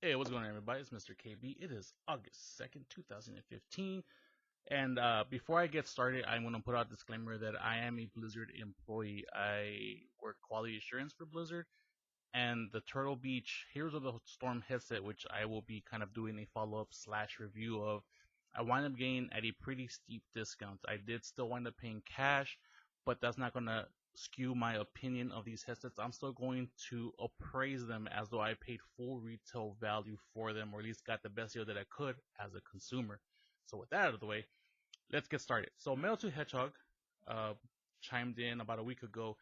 Hey, what's going on, everybody? It's Mr. KB. It is August 2nd, 2015. And before I get started, I'm going to put out a disclaimer that I am a Blizzard employee. I work quality assurance for Blizzard. And the Turtle Beach Heroes of the Storm headset, which I will be kind of doing a follow up slash review of, I wind up getting at a pretty steep discount. I did still wind up paying cash, but that's not going to skew my opinion of these headsets. I'm still going to appraise them as though I paid full retail value for them, or at least got the best deal that I could as a consumer. So with that out of the way, let's get started. So Metal 2 Hedgehog uh, chimed in about a week ago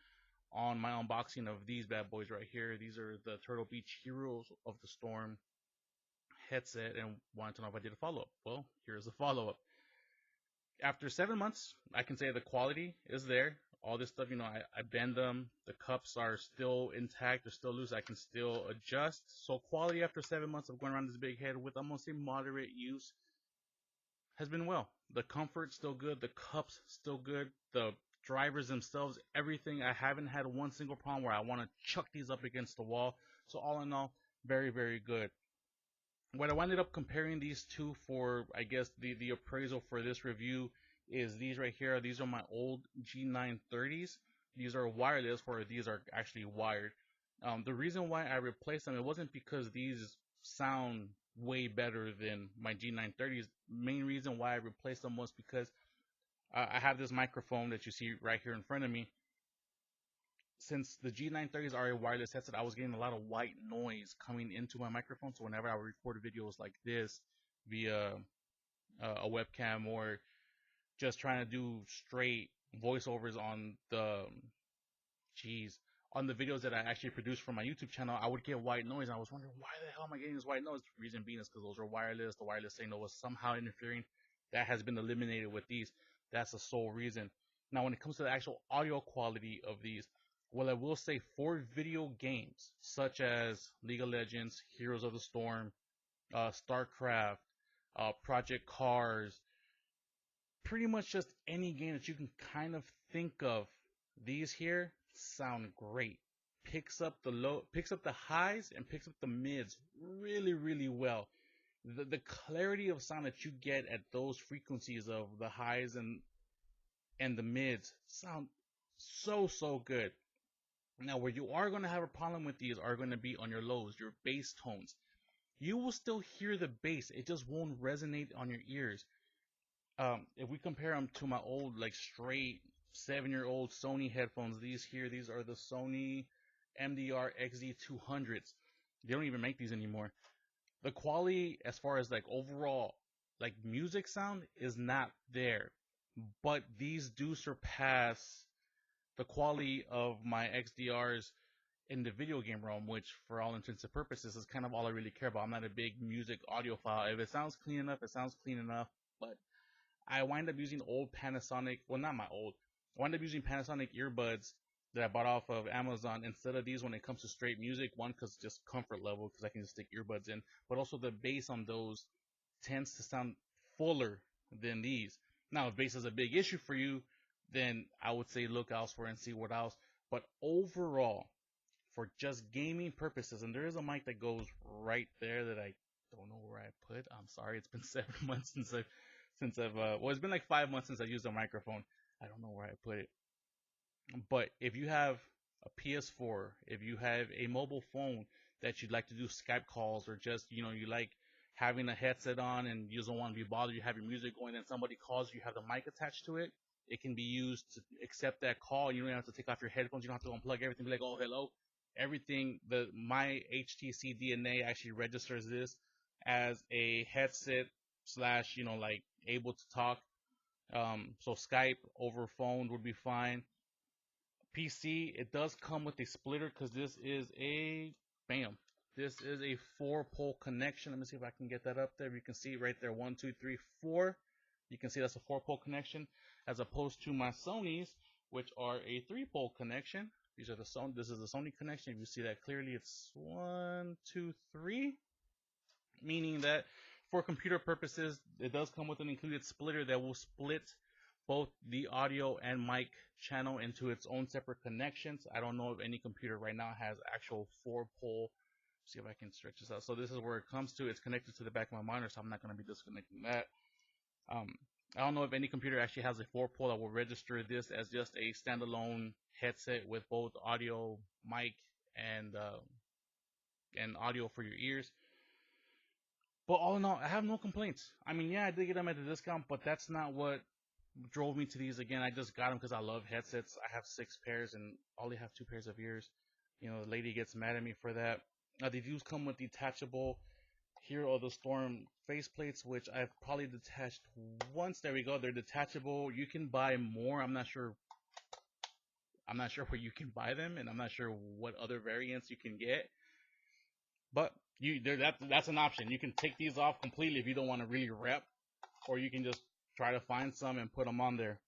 on my unboxing of these bad boys right here. These are the Turtle Beach Heroes of the Storm headset, and wanted to know if I did a follow up. Well, here's the follow up. After 7 months, I can say the quality is there. All this stuff, I bend them. The cups are still intact. They're still loose. I can still adjust. So quality after 7 months of going around this big head with almost a moderate use has been well. The comfort still good. The cups still good. The drivers themselves, everything. I haven't had one single problem where I want to chuck these up against the wall. So all in all, very, very good. What I ended up comparing these two for, I guess, the appraisal for this review is these right here. These are my old G930s. These are wireless, where these are actually wired. The reason why I replaced them, it wasn't because these sound way better than my G930s. Main reason why I replaced them was because I have this microphone that you see right here in front of me. Since the G930s are a wireless headset, I was getting a lot of white noise coming into my microphone. So whenever I would record videos like this via a webcam, or just trying to do straight voiceovers on on the videos that I actually produce for my YouTube channel, I would get white noise. And I was wondering, why the hell am I getting this white noise? The reason being is because those are wireless. The wireless signal was somehow interfering. That has been eliminated with these. That's the sole reason. Now, when it comes to the actual audio quality of these, well, I will say for video games such as League of Legends, Heroes of the Storm, StarCraft, Project Cars, pretty much just any game that you can kind of think of, these here sound great. Picks up the highs and picks up the mids really, really well. The clarity of sound that you get at those frequencies of the highs and the mids sound so good. Now, where you are going to have a problem with these are going to be on your lows, your bass tones. You will still hear the bass, it just won't resonate on your ears. If we compare them to my old, like, straight 7-year-old Sony headphones, these are the Sony MDR XD200s. They don't even make these anymore. The quality, as far as like overall, like music sound, is not there, but these do surpass the quality of my XDRs in the video game realm, which for all intents and purposes is kind of all I really care about. I'm not a big music audiophile. If it sounds clean enough, it sounds clean enough. But I wind up using old Panasonic, well, not my old, I wind up using Panasonic earbuds that I bought off of Amazon instead of these when it comes to straight music. One, because just comfort level, because I can just stick earbuds in, but also the bass on those tends to sound fuller than these. Now, if bass is a big issue for you, then I would say look elsewhere and see what else. But overall, for just gaming purposes, and there is a mic that goes right there that I don't know where I put. I'm sorry, it's been 7 months well, it's been like 5 months since I used a microphone. I don't know where I put it. But if you have a PS4, if you have a mobile phone that you'd like to do Skype calls, or just, you like having a headset on and you don't want to be bothered, you have your music going and somebody calls you, have the mic attached to it, it can be used to accept that call. You don't have to take off your headphones. You don't have to unplug everything, be like, oh, hello. Everything, my HTC DNA actually registers this as a headset slash, like able to talk. So Skype over phone would be fine. PC, it does come with a splitter, because this is a, bam, this is a 4-pole connection. Let me see if I can get that up there. You can see right there, 1, 2, 3, 4. You can see that's a 4-pole connection, as opposed to my Sony's, which are a 3-pole connection. These are the Sony. This is the Sony connection. If you see that clearly, it's 1, 2, 3. Meaning that for computer purposes, it does come with an included splitter that will split both the audio and mic channel into its own separate connections. I don't know if any computer right now has actual 4-pole See if I can stretch this out. So this is where it comes to. It's connected to the back of my monitor, so I'm not going to be disconnecting that. Um, I don't know if any computer actually has a 4-pole that will register this as just a standalone headset with both audio, mic, and audio for your ears. But all in all, I have no complaints. I mean, yeah, I did get them at a discount, but that's not what drove me to these. Again, I just got them because I love headsets. I have 6 pairs and only have 2 pairs of ears. You know, the lady gets mad at me for that. They do come with detachable Hero of the Storm faceplates, which I've probably detached once. There we go. They're detachable. You can buy more. I'm not sure. I'm not sure where you can buy them, and I'm not sure what other variants you can get. But that's an option. You can take these off completely if you don't want to really rep, or you can just try to find some and put them on there.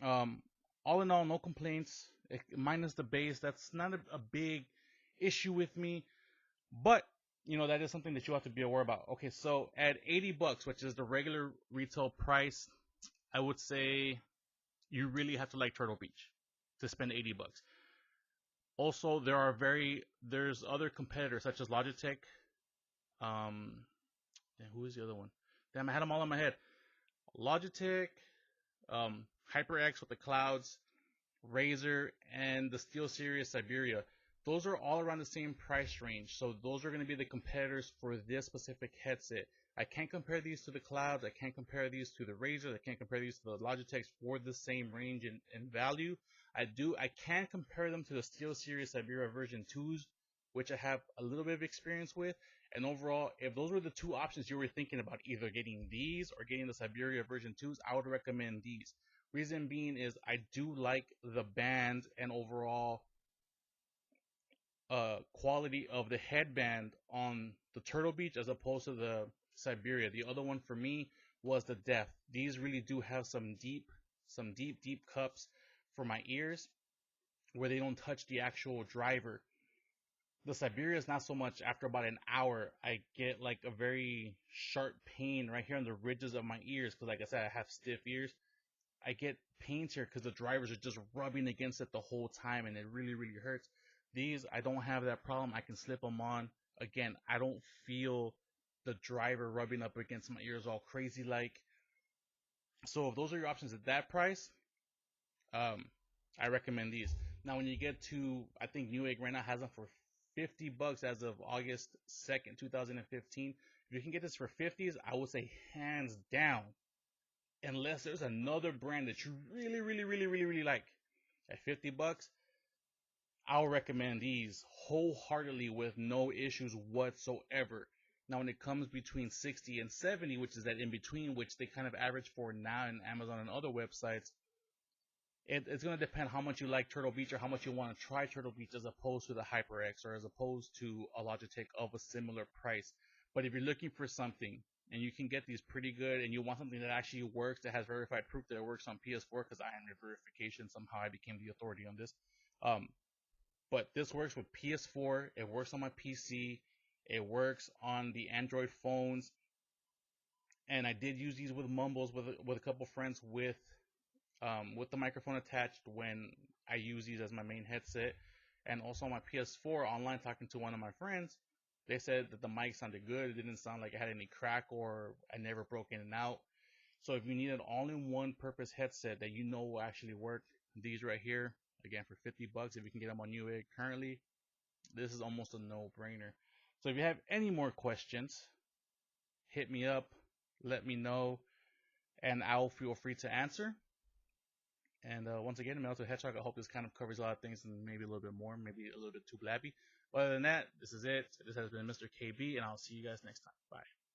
Um, all in all, no complaints. Minus the bass, that's not a big issue with me. But you know that is something that you have to be aware about. Okay, so at $80, which is the regular retail price, I would say you really have to like Turtle Beach to spend $80. Also, there's other competitors such as Logitech. Um, and who is the other one? Damn, I had them all in my head. Logitech, HyperX with the clouds, Razer, and the SteelSeries Siberia. Those are all around the same price range. So those are going to be the competitors for this specific headset. I can't compare these to the clouds. I can't compare these to the Razer. I can't compare these to the Logitechs for the same range and value. I can compare them to the SteelSeries Siberia version 2s, which I have a little bit of experience with. And overall, if those were the 2 options you were thinking about, either getting these or getting the Siberia version 2s, I would recommend these. Reason being is I do like the band and overall quality of the headband on the Turtle Beach as opposed to the Siberia. The other one for me was the depth. These really do have some deep cups for my ears where they don't touch the actual driver. The Siberia is not so much. After about an hour, I get like a very sharp pain right here on the ridges of my ears because, like I said, I have stiff ears. I get pains here because the drivers are just rubbing against it the whole time, and it really, really hurts. These, I don't have that problem. I can slip them on. Again, I don't feel the driver rubbing up against my ears all crazy like. So if those are your options at that price, um, I recommend these. Now, when you get to, I think Newegg right now has them for $50 as of August 2nd, 2015. If you can get this for 50s, I would say hands down, unless there's another brand that you really, really, really, really, really like at $50, I'll recommend these wholeheartedly with no issues whatsoever. Now, when it comes between 60 and 70, which is that in between, which they kind of average for now in Amazon and other websites, it's going to depend how much you like Turtle Beach or how much you want to try Turtle Beach as opposed to the HyperX or as opposed to a Logitech of a similar price. But if you're looking for something and you can get these pretty good and you want something that actually works, that has verified proof that it works on PS4, because I am a verification, somehow I became the authority on this. But this works with PS4, it works on my PC, it works on the Android phones, and I did use these with Mumbles with a couple friends with the microphone attached when I use these as my main headset. And also on my PS4 online talking to one of my friends, they said that the mic sounded good. It didn't sound like it had any crack or I never broke in and out. So if you need an all-in-one purpose headset that you know will actually work, these right here, again for $50, if you can get them on Newegg currently, this is almost a no-brainer. So if you have any more questions, hit me up, let me know, and I'll feel free to answer. And once again, Melto Hedgehog, I hope this kind of covers a lot of things and maybe a little bit more, maybe a little bit too blabby. But other than that, this is it. This has been Mr. KB, and I'll see you guys next time. Bye.